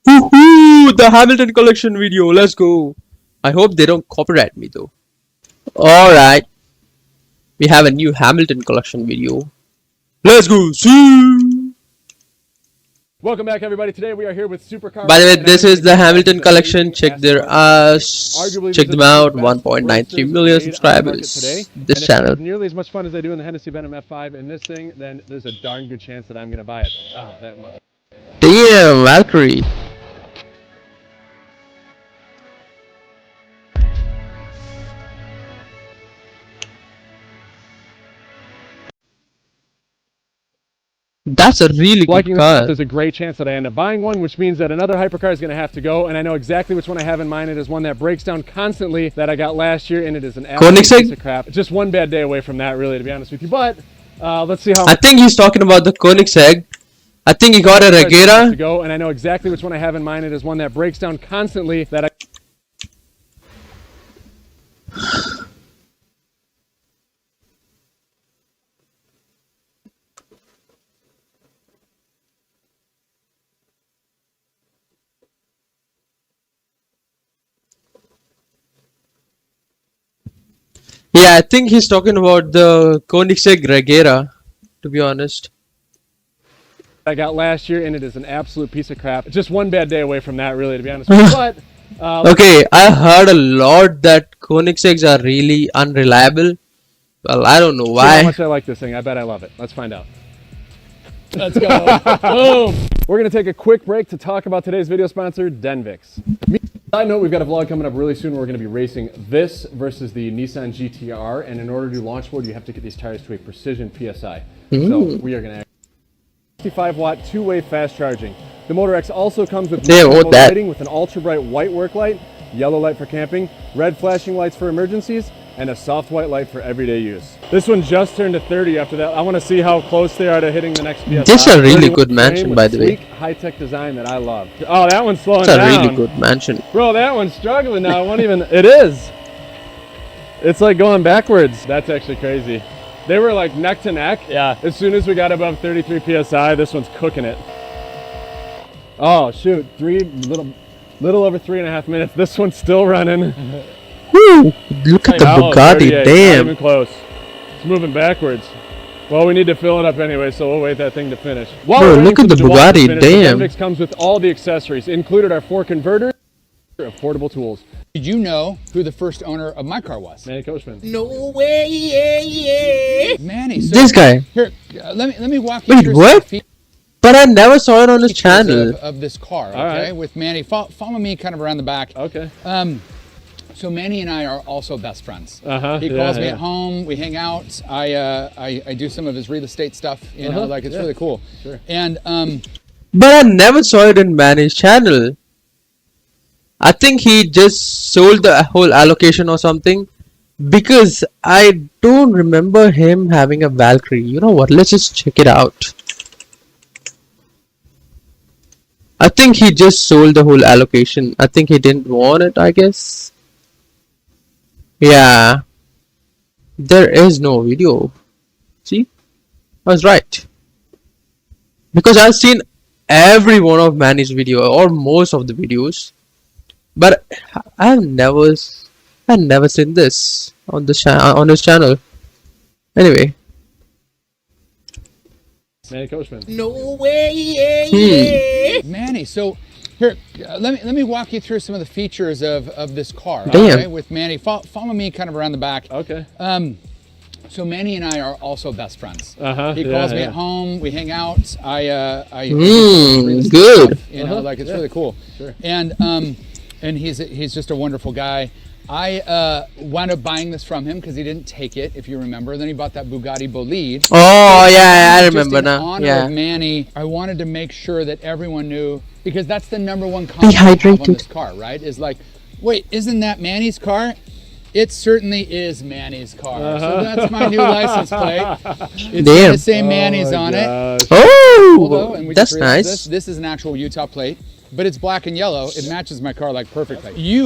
Woohoo! The Hamilton collection video. Let's go. I hope they don't copyright me though. Alright. We have a new Hamilton collection video. Let's go. See. Welcome back, everybody. Today we are here with Supercar. By the way, this is the Hamilton collection. Check their check them out. 1.93 million subscribers. This channel. Nearly as much fun as I do in the Hennessey Venom F5 in this thing, then there's a darn good chance that I'm going to buy it. Oh, that much. Damn, Valkyrie. That's a really good car. There's a great chance that I end up buying one, which means that another hypercar is going to have to go, and I know exactly which one I have in mind. It is one that breaks down constantly that I got last year, and it is an absolute piece of crap. Just one bad day away from that, really, to be honest with you. But let's see how. I think he's talking about the Koenigsegg. I think he got a Regera. To go, and I know exactly which one I have in mind. It is one that breaks down constantly that I. Yeah, I think he's talking about the Koenigsegg Regera, to be honest. I got last year, and it is an absolute piece of crap. Just one bad day away from that, really, to be honest with you. But okay, I heard a lot that Koenigsegg's are really unreliable. Well, I don't know why. See how much I like this thing. I bet I love it. Let's find out. Let's go. Boom. We're going to take a quick break to talk about today's video sponsor, Denvix. Side note, we've got a vlog coming up really soon where we're going to be racing this versus the Nissan GTR, and in order to do launch mode, you have to get these tires to a precision PSI. So we are going to 65-watt two-way fast charging. The Motor X also comes with lighting with an ultra-bright white work light, yellow light for camping, red flashing lights for emergencies, and a soft white light for everyday use. This one just turned to 30 after that. I want to see how close they are to hitting the next PSI. This is a really good mansion, by the way. High-tech design that I love. Oh, that one's slowing down. It's a really good mansion. Bro, that one's struggling now. It won't even... It is. It's like going backwards. That's actually crazy. They were like neck to neck. Yeah. As soon as we got above 33 PSI, this one's cooking it. Oh, shoot. Little over 3.5 minutes. This one's still running. Woo! Look at the Bugatti, damn. Not even close. It's moving backwards. Well, we need to fill it up anyway, so we'll wait that thing to finish. Bro, look at the Bugatti, damn. The Denvix comes with all the accessories, included our 4 converters, affordable tools. Did you know who the first owner of my car was? Manny Coachman. No way, yeah. Manny. So this guy. Here, let me walk you through what? But I never saw it on his channel. Of this car, okay? Right. With Manny. Follow me kind of around the back. Okay. So Manny and I are also best friends. He calls me at home. We hang out. I do some of his real estate stuff. You know, like it's really cool. Sure. And but I never saw it in Manny's channel. I think he just sold the whole allocation or something, because I don't remember him having a Valkyrie. You know what? Let's just check it out. I think he just sold the whole allocation. I think he didn't want it, I guess. Yeah. There is no video. See? I was right. Because I've seen every one of Manny's video, or most of the videos. But I've never seen this on the on his channel. Anyway. Manny Coachman. No way, yeah. Manny, so here, let me walk you through some of the features of this car. Damn. Okay? With Manny, follow me kind of around the back. Okay. So Manny and I are also best friends. He Yeah, calls me at home. We hang out. I good. Stuff, you know, like it's really cool. Sure. And he's just a wonderful guy. I wound up buying this from him because he didn't take it, if you remember. Then he bought that Bugatti Bolide. Oh yeah, I remember just in now. honor Yeah. of Manny, I wanted to make sure that everyone knew, because that's the #1 comment I have on this car, right? Is like, wait, isn't that Manny's car? It certainly is Manny's car. So that's my new license plate. It's going to say Manny's on it. Oh, and we that's just realized nice. This is an actual Utah plate, but it's black and yellow. It matches my car like perfectly. You,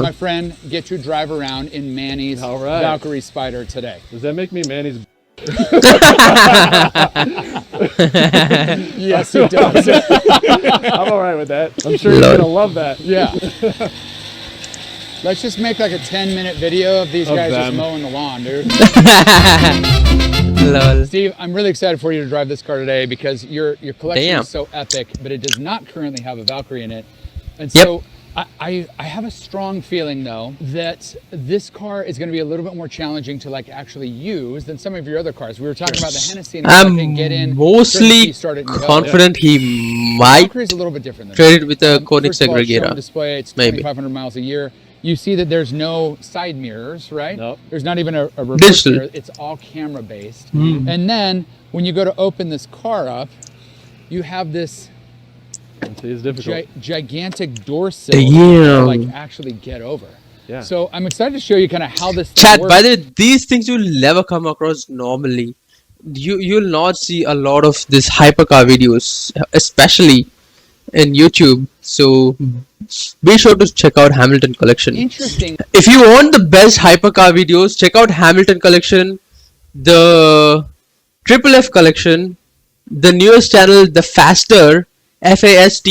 my friend, get to drive around in Manny's Valkyrie Spider today. Does that make me Manny's? Yes, it does. I'm all right with that. I'm sure you're Lord. gonna love that. Yeah. Let's just make like a 10-minute video of these guys just them. mowing the lawn, dude. Lol. Steve, I'm really excited for you to drive this car today because your collection Damn. is so epic, but it does not currently have a Valkyrie in it. And Yep. so I have a strong feeling though that this car is going to be a little bit more challenging to like actually use than some of your other cars. We were talking about the Hennessey and I'm get in, mostly start it and go. confident he might Valkyrie is a little bit different than trade it with a First of Koenigsegg all, it's shown Regera. display, it's Maybe. 2,500 miles a year. You see that there's no side mirrors, right? Nope. There's not even a reverse Digital. mirror. It's all camera based. And then when you go to open this car up, you have this It's difficult. gigantic door sill Damn. to like actually get over. Yeah. So I'm excited to show you kind of how this thing Chat, works. by the way, these things you'll never come across normally. You'll not see a lot of these hypercar videos, especially in YouTube. So be sure to check out Hamilton Collection. Interesting. If you want the best hypercar videos, check out Hamilton Collection, the Triple F Collection, the newest channel, the Faster, FAST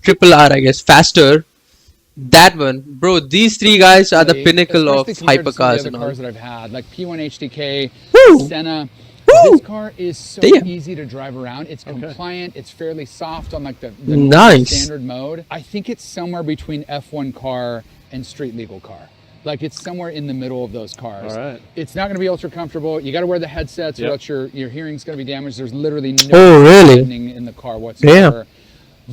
Triple R, I guess, Faster. That one, bro. These three guys are the pinnacle of Especially compared to some hypercars of the and other all. cars that I've had, like P1 HDK, Woo! Senna. Woo! This car is so Damn. easy to drive around. It's compliant. It's fairly soft on like the Nice. standard mode. I think it's somewhere between F1 car and street legal car. Like it's somewhere in the middle of those cars. All right. It's not going to be ultra comfortable. You got to wear the headsets or Yep. else your hearing's going to be damaged. There's literally no Oh, really? deadening in the car whatsoever.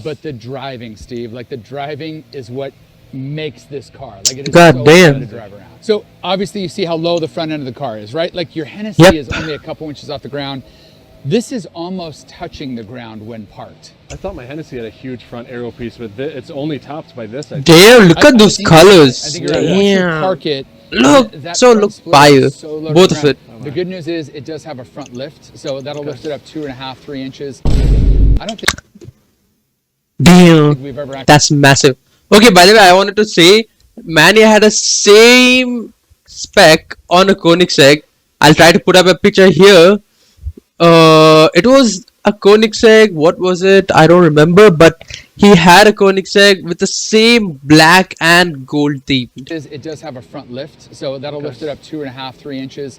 But the driving, Steve, like the driving is what makes this car. Like it is God so damn. fun to drive around. So obviously you see how low the front end of the car is, right? Like your Hennessey Yep. is only a couple inches off the ground. This is almost touching the ground when parked. I thought my Hennessey had a huge front aero piece, but it's only topped by this. I think. Damn, look at those think colors. I think you're right. Once you Damn. park it, Look, that so front look split fire. is so low to Both the of ground. it. The good news is it does have a front lift, so that'll lift it up 2.5, 3 inches. I don't think Damn. we've ever actually That's massive. Okay, by the way, I wanted to say, Mania had a same spec on a Koenigsegg. I'll try to put up a picture here. It was a Koenigsegg. What was it? I don't remember, but he had a Koenigsegg with the same black and gold theme. it does have a front lift, so that'll lift it up 2.5, 3 inches.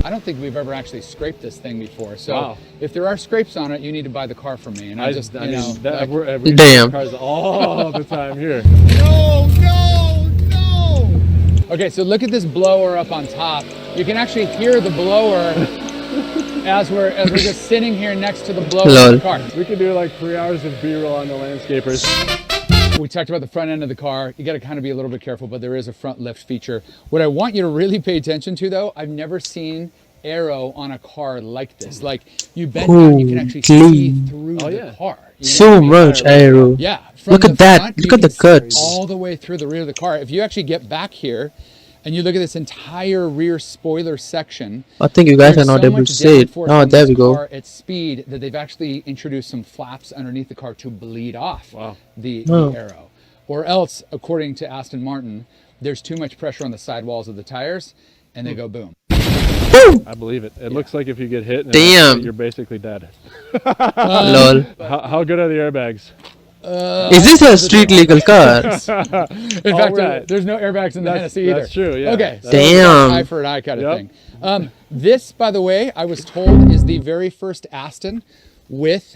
I don't think we've ever actually scraped this thing before. So Wow. if there are scrapes on it, you need to buy the car from me. And I just, you know, like- we Damn. cars all the time here. Okay, so look at this blower up on top. You can actually hear the blower as we're just sitting here next to the blower of Lol. the car. We could do like 3 hours of B-roll on the landscapers. We talked about the front end of the car. You got to kind of be a little bit careful, but there is a front lift feature. What I want you to really pay attention to, though, I've never seen aero on a car like this. Like you bend down, you can actually see clean. through Oh, the yeah. car. You know So what I mean? much aero. Yeah. From Look the at that. front, Look you at the can see cuts. all the way through the rear of the car. If you actually get back here and you look at this entire rear spoiler section, I think you guys are there's not so able to much see it. downforce Oh, on there this we go. car at speed that they've actually introduced some flaps underneath the car to bleed off Wow. the Oh. aero. Or else, according to Aston Martin, there's too much pressure on the sidewalls of the tires and they go boom. I believe it. It looks like if you get hit, and Damn. you're basically dead. Lol. How good are the airbags? Is this a street legal car? In fact, right. there's no airbags in the Hennessey either. That's true, yeah. Okay. So Damn. eye for an eye kind of Yep. thing. This, by the way, I was told is the very first Aston with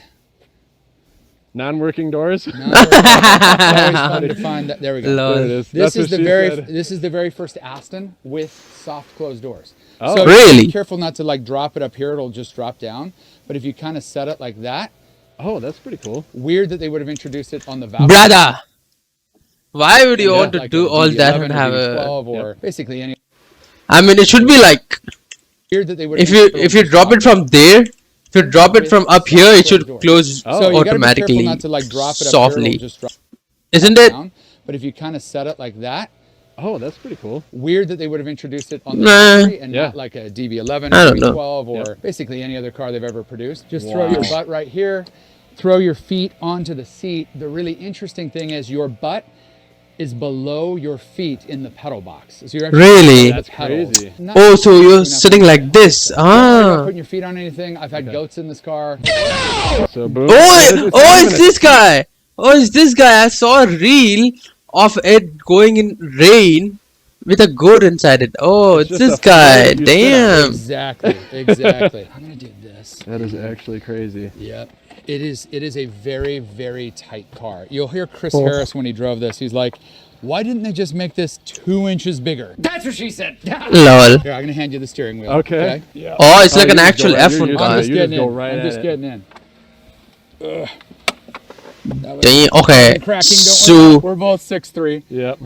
Non-working doors? It's always fun to find that. There we go. Lol. There it is. This That's is what the she very said. this is the very first Aston with soft closed doors. Oh. So Really? be careful not to like drop it up here, it'll just drop down. But if you kind of set it like that, Oh, that's pretty cool. weird that they would have introduced it on the Valkyrie. Brother! Why would you want to Like do a all that DB11 and or have DB12 a... or basically any I mean, it should be like, weird that they would if have you drop it from there, if you drop it from up here, it should close So you gotta be automatically, careful not to like drop it up here, softly. it'll just drop Isn't it? down. But if you kind of set it like that, Oh, that's pretty cool. weird that they would have introduced it on the Nah. Valkyrie and Yeah. not like a DB11 I or don't know. DB12 or basically any other car they've ever produced. Just throw Wow. your butt right here, throw your feet onto the seat. The really interesting thing is your butt is below your feet in the pedal box. So you're actually Really? That's crazy. Oh, so you're sitting like this. You're not Ah. putting your feet on anything. I've had goats in this car. So boom. Oh, it's luminous. this guy. Oh, it's this guy. I saw a reel of it going in rain with a goat inside it. Oh, it's just this a guy. float you sit on. Damn. Exactly. I'm gonna do this. That is actually crazy. Yep. It is a very, very tight car. You'll hear Chris Harris when he drove this. He's like, why didn't they just make this 2 inches bigger? That's what she said. Lol. Here, I'm gonna hand you the steering wheel. Okay. Yeah. Oh, it's like you an just actual go right- F1 you car. I'm just You just getting go in. right I'm at just it. getting in. Ugh. Damn. Okay. Cracking, So we're both 6'3", Yep.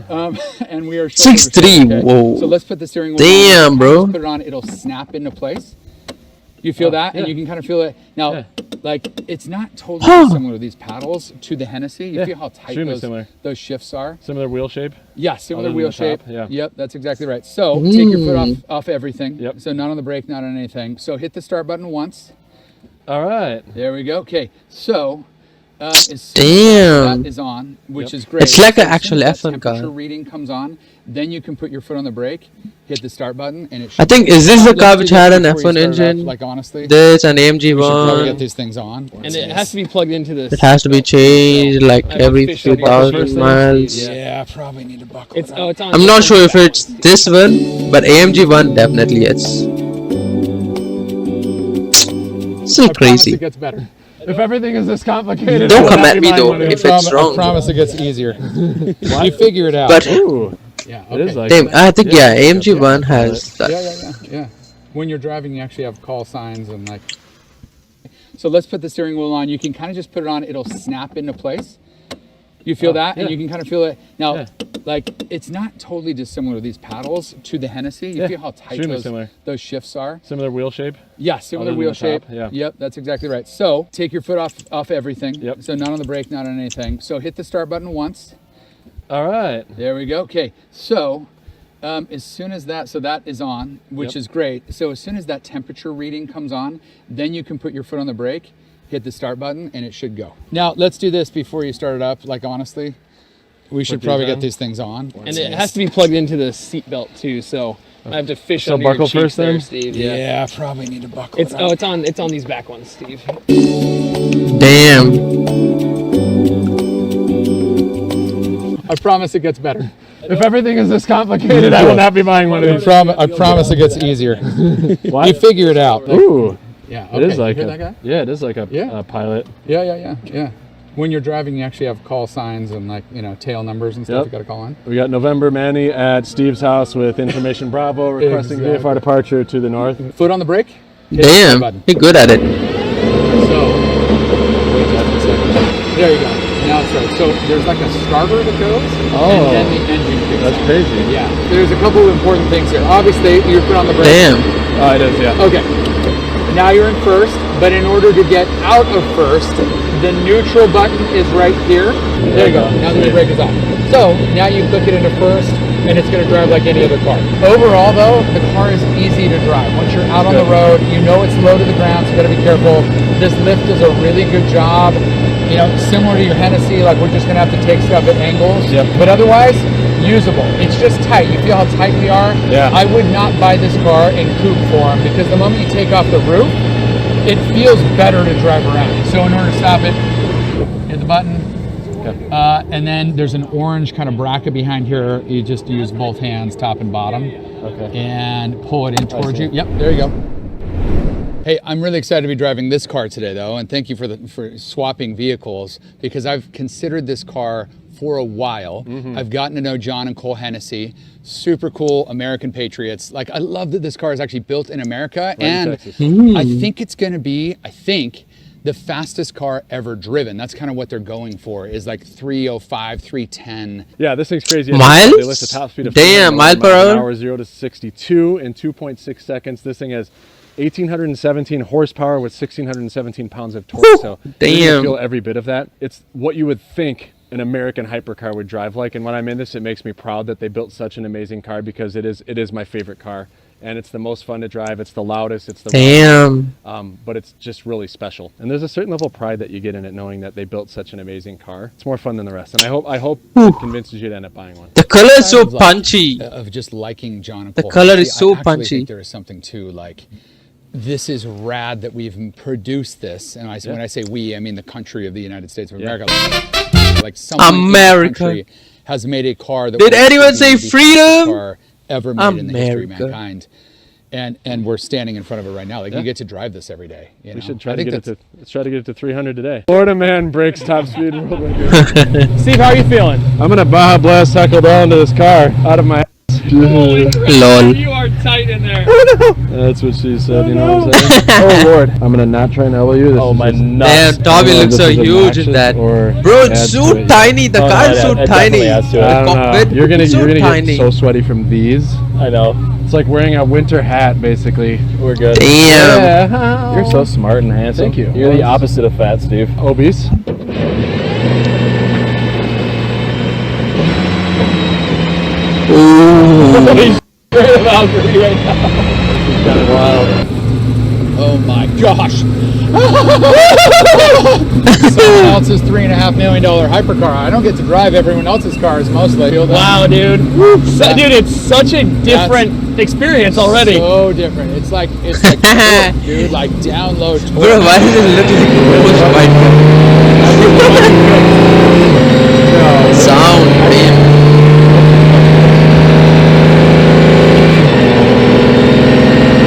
and we are 6'3", okay? whoa. So let's put the steering wheel Damn, on. bro. Just put it on, it'll snap into place. You feel that? yeah. And you can kind of feel it. Now, Yeah. like, it's not totally similar to these paddles to the Hennessey. You Yeah. feel how tight Extremely similar. those shifts are? Similar wheel shape. Yeah, similar Other than wheel the top, shape. yeah. Yep, that's exactly right. So take your foot off everything. Yep. So not on the brake, not on anything. So hit the start button once. All right. There we go. Okay, so as soon as Damn. that is on, which Yep. is great. It's like So an as soon actual as that F1 car. temperature reading comes on, then you can put your foot on the brake, hit the start button, and it should. I think, is this the Let's car do which this had an before you F1 start it up. engine? Like honestly, This an AMG we should probably get one. these things on. And it has to be plugged into this. It has to be changed like I have every official few buckle thousand first thing. miles. Yeah, probably need to buckle. It's it oh, up. it's on. I'm not sure if it's this one, but AMG one definitely is. Still I promise crazy. it gets better. If everything is this complicated, Don't I will come not at be me buying though one of if these. it's I wrong. promise it gets easier. You figure it out. But Ooh, yeah, it is okay. like. damn, I think yeah, Yeah. AMG one has that. Yeah. When you're driving, you actually have call signs and like. So let's put the steering wheel on. You can kind of just put it on. It'll snap into place. You feel that? And yeah. you can kind of feel it. Now, Yeah. like, it's not totally dissimilar to these paddles to the Hennessey. You Yeah. feel how tight Extremely similar. those shifts are? Similar wheel shape. Yeah, similar Other than wheel the shape. top, yeah. Yep, that's exactly right. So take your foot off everything. Yep. So not on the brake, not on anything. So hit the start button once. All right. There we go. Okay, so as soon as that is on, which Yep. is great. So as soon as that temperature reading comes on, then you can put your foot on the brake, hit the start button, and it should go. Now let's do this before you start it up. Like honestly, we should these probably on? get these things on. And it has to be plugged into the seat belt too. So I have to fish So under your buckle cheeks first there, then? Steve. Yeah, probably need to buckle It's it oh, up. it's on these back ones, Steve. Damn. I promise it gets better. If everything is this complicated, I will not be buying one of these. I promise it gets easier. What? You figure it out. Ooh, Yeah, it is like you a. hear that guy? Yeah, it is like a Yeah. pilot. Yeah. When you're driving, you actually have call signs and like tail numbers and stuff Yep. you got to call on. We got November Manny at Steve's house with information Bravo requesting Exactly. VFR departure to the north. Foot on the brake. Damn. button. You're good at it. So there you go. Now it's right. So there's like a starter that goes, and then the engine kicks That's on. crazy. Yeah. There's a couple of important things here. Obviously, you put on the brake. Damn. Oh, it is, yeah. Okay. Now you're in first, but in order to get out of first, the neutral button is right here. There you go. Now the brake is on. So now you click it into first, and it's going to drive like any other car. Overall, though, the car is easy to drive. Once you're out on the road, you know it's low to the ground, so you got to be careful. This lift does a really good job. Similar to your Hennessey, like we're just going to have to take stuff at angles. Yep. But otherwise, usable. It's just tight. You feel how tight we are? Yeah. I would not buy this car in coupe form because the moment you take off the roof, it feels better to drive around. So in order to stop it, hit the button. Okay. And then there's an orange kind of bracket behind here. You just use both hands, top and bottom, Okay. and pull it in towards see. you. Yep, there you go. Hey, I'm really excited to be driving this car today, though, and thank you for swapping vehicles because I've considered this car for a while. I've gotten to know John and Cole Hennessey, super cool American patriots. Like, I love that this car is actually built in America, in and Texas. I think it's going to be, the fastest car ever driven. That's kind of what they're going for, is like 305, 310. Yeah, this thing's crazy. Miles? They list a top speed of Damn, 311 mile per miles an hour? hour, 0 to 62 in 2.6 seconds. This thing has 1,817 horsepower with 1,617 pounds of torque. Whew, So you're damn. gonna feel every bit of that. It's what you would think an American hypercar would drive like. And when I'm in this, it makes me proud that they built such an amazing car because it is my favorite car and it's the most fun to drive. It's the loudest. It's the Damn. but it's just really special. And there's a certain level of pride that you get in it, knowing that they built such an amazing car. It's more fun than the rest, and I hope it convinces you to end up buying one. The color is so Kind of like, punchy. of just liking John and The Cole. color is See, so I actually punchy. think there is something too, like, this is rad that we've produced this. And when I say we, I mean the country of the United States of America. Like someone in the America. country has made a car that Did was anyone the say fastest freedom? car ever made in the history of America. mankind. And we're standing in front of it right now. Like you get to drive this every day. You know? We should try I to think get it that's- to let's try to get it to 300 today. Florida man breaks top speed world record. Steve, how are you feeling? I'm gonna Baja Blast Taco Bell into this car out of my. Lol. You are tight in there. That's what she said. You know what I'm saying? Oh Lord, I'm gonna not try and elbow you. This Oh, is my just- nuts. Damn, Tommy looks so huge in that. Bro, it's so tiny. The car is so tiny. Definitely adds to it. I don't know. Cockpit, You're gonna so tiny. get so sweaty from these. I know. It's like wearing a winter hat, basically. We're good. Damn. You're so smart and handsome. Thank you. You're the opposite of fat, Steve. Obese. Ooh. Straight of Valkyrie right now. This is kind of wild. Oh my gosh. Someone else's $3.5 million hypercar. I don't get to drive everyone else's cars mostly. Wow, dude. Dude, it's such a different experience already. So different. It's like torque, dude, like download torque. Bro, why does it look like a ghost white sound? Damn.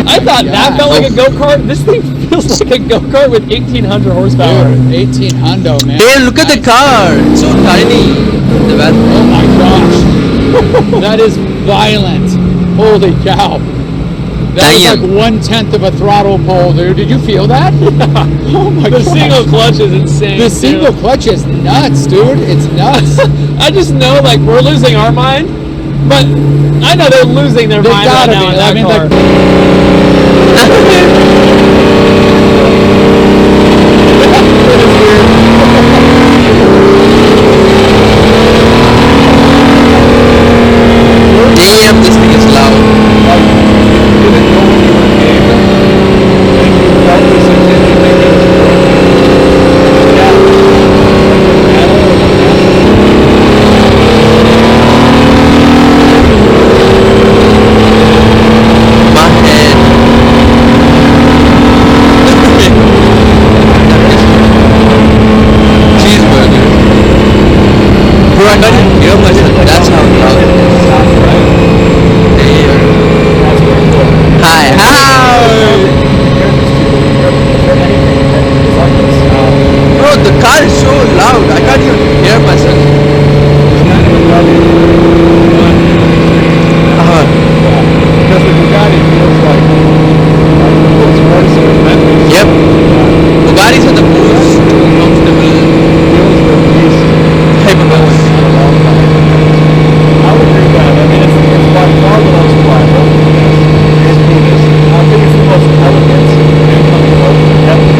I thought that felt like a go-kart. This thing feels like a go-kart with 1,800 horsepower. Dude, 18 hundo, man. Damn, look at the car. It's so tiny. The Oh my gosh. That is violent. Holy cow. That is Damn. like 1/10 of a throttle pull, dude. Did you feel that? Oh my The gosh. single clutch is insane. The too. single clutch is nuts, dude. It's nuts. I just know, like, we're losing our mind, but I know they're losing their They mind right gotta now be. in that I mean, car. like- Damn, this thing is loud. My head. Cheeseburger. Bro, I got it here myself. That's how loud it is. Damn. Hi, hi. Bro, the car is so loud. I can't even hear myself. Because the Bugatti feels like it's worse than the Bentley. Yep. Bugattis are the most comfortable Feels the least. hypercars. I would agree with that. I mean, it's by far the most reliable. It's coolest. I think it's the most elegant incoming motor ever.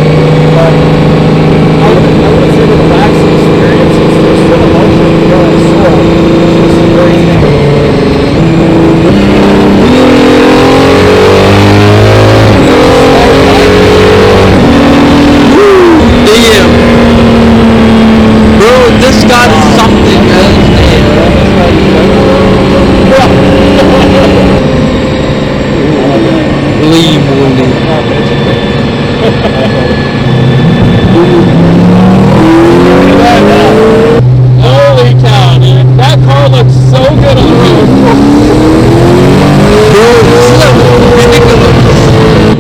But I wouldn't say the relaxing experience. There's still emotion in your own soul. It's just very tame. Damn. Bro, this car is something else. Damn. Holy moly. Holy cow, dude. That car looks so good on the road. Bro, this is ridiculous.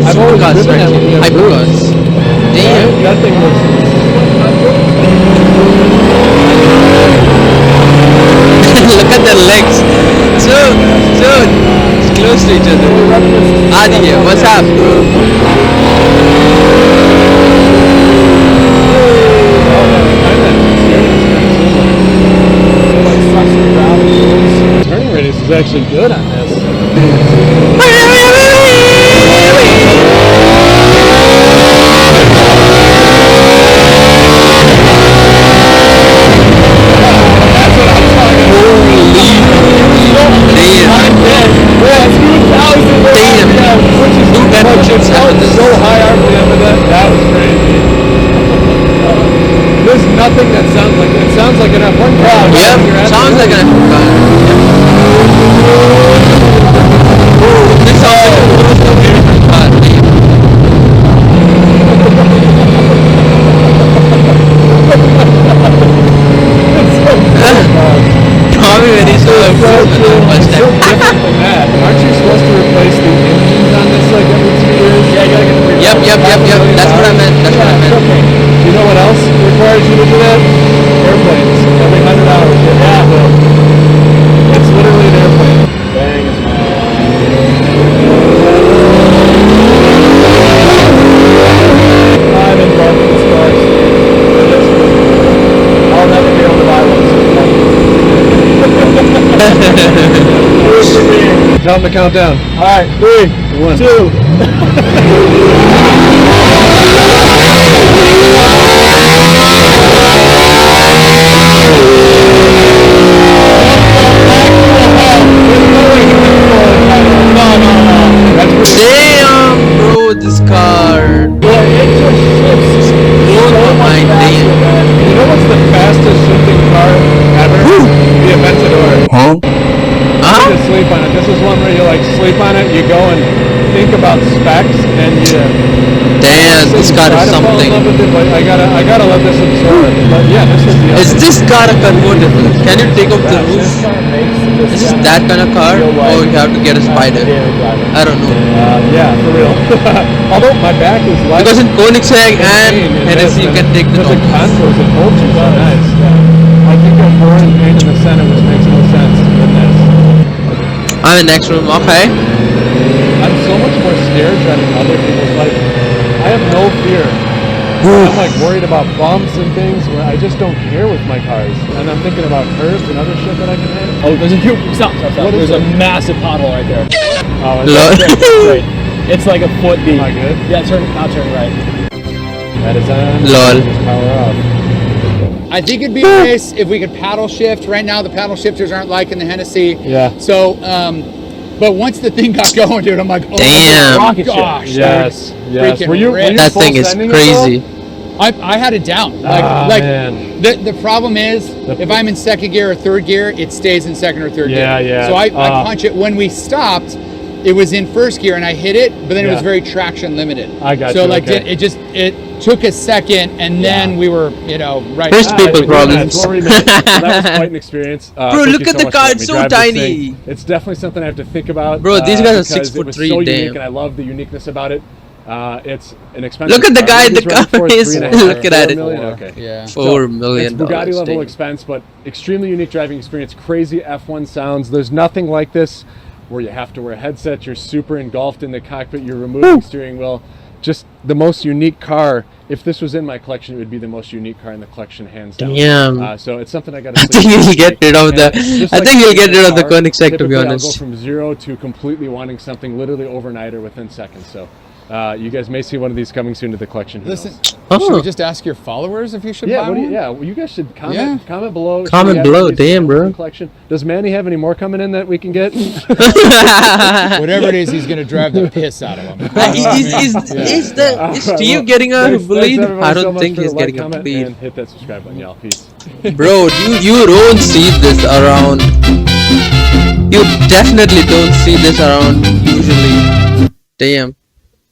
I've always Hypercars, driven right? that when you have Hypercars. Damn. That thing looks. Look at their legs. So it's close to each other. Adi here, what's up, bro? Turning radius is actually good on this. Damn. Yep, sounds like an F1 car. Ooh, this sounds like a beautiful car. Probably when he's so different than that. Aren't you supposed to replace the engines on this like every 2 years? Yeah, you gotta get the Yep. That's what I meant. Okay. You know what else requires you to do that? Airplanes. Every 100 hours. It's literally an airplane. Bang is I'm in love with this car. I'll never be able to buy one. Tell them to count down. Alright, 3, 1, 2. Damn, bro, this car. Well, it just shifts so much faster than, you know what's the fastest shifting car ever? The Aventador. Huh? You just sleep on it. This is one where you like sleep on it, you go and think about specs, and you. Damn, this car is something. But I gotta let this absorb it. But yeah, this is the. Is this car a convertible? Can you take off the roof? Is this that kind of car? Or you have to get a spider? I don't know. Yeah, for real. Although my back is light. Because in Koenigsegg and Hennessey you can take the top. The contours and bolts are nice. I think I'm more in pain in the center, which makes no sense in this. I'm in the next room, okay. I'm so much more scared driving other people's life. I have no fear. I'm like worried about bumps and things where I just don't care with my cars. And I'm thinking about curves and other shit that I can handle. Oh, there's a huge stop. There's a massive pothole right there. Oh, Right. It's like a foot deep. Am I good? Yeah, turn right. That is on. Lol. Just power off. I think it'd be nice if we could paddle shift. Right now, the paddle shifters aren't like in the Hennessey. Yeah. So, but once the thing got going, dude, I'm like, oh damn. my gosh. Yes. Freaking Were you that full thing is sending crazy. I had it down. Man. The problem is, if I'm in second gear or third gear, it stays in second or third gear. Yeah. So I punch it. When we stopped, it was in first gear and I hit it, but then it was very traction limited. I got so you. like okay. it took a second and then we were, right. First people problems. Well, that was quite an experience. Bro, look at the much car, for it's letting me so drive this tiny. thing. It's definitely something I have to think about. Bro, these guys are because 6'3", it was so unique, damn. and I love the uniqueness about it. It's an expensive. Look at the car. guy in the He's running car. for He's 3.5, looking at 4 it. million? Okay. Yeah. $4 million. It's Bugatti level damn. expense, but extremely unique driving experience. Crazy F1 sounds. There's nothing like this where you have to wear a headset. You're super engulfed in the cockpit. You're removing the steering wheel. Just the most unique car. If this was in my collection, it would be the most unique car in the collection, hands down. Yeah. So it's something I got to. I think he'll get rid of the. I think he'll get rid of the Koenigsegg, to be honest. I'll go from 0 to completely wanting something literally overnight or within seconds. So. You guys may see one of these coming soon to the collection. Listen, Oh. should we just ask your followers if you should buy one? Well, you guys should comment below. Comment Should we add below, these damn, to bro. the collection? Does Manny have any more coming in that we can get? Whatever it is, he's going to drive the piss out of them. Is Steve getting a bleed? I don't think he's getting a comment, bleed. and hit that subscribe button, y'all. Peace. Bro, you don't see this around. You definitely don't see this around usually. Damn.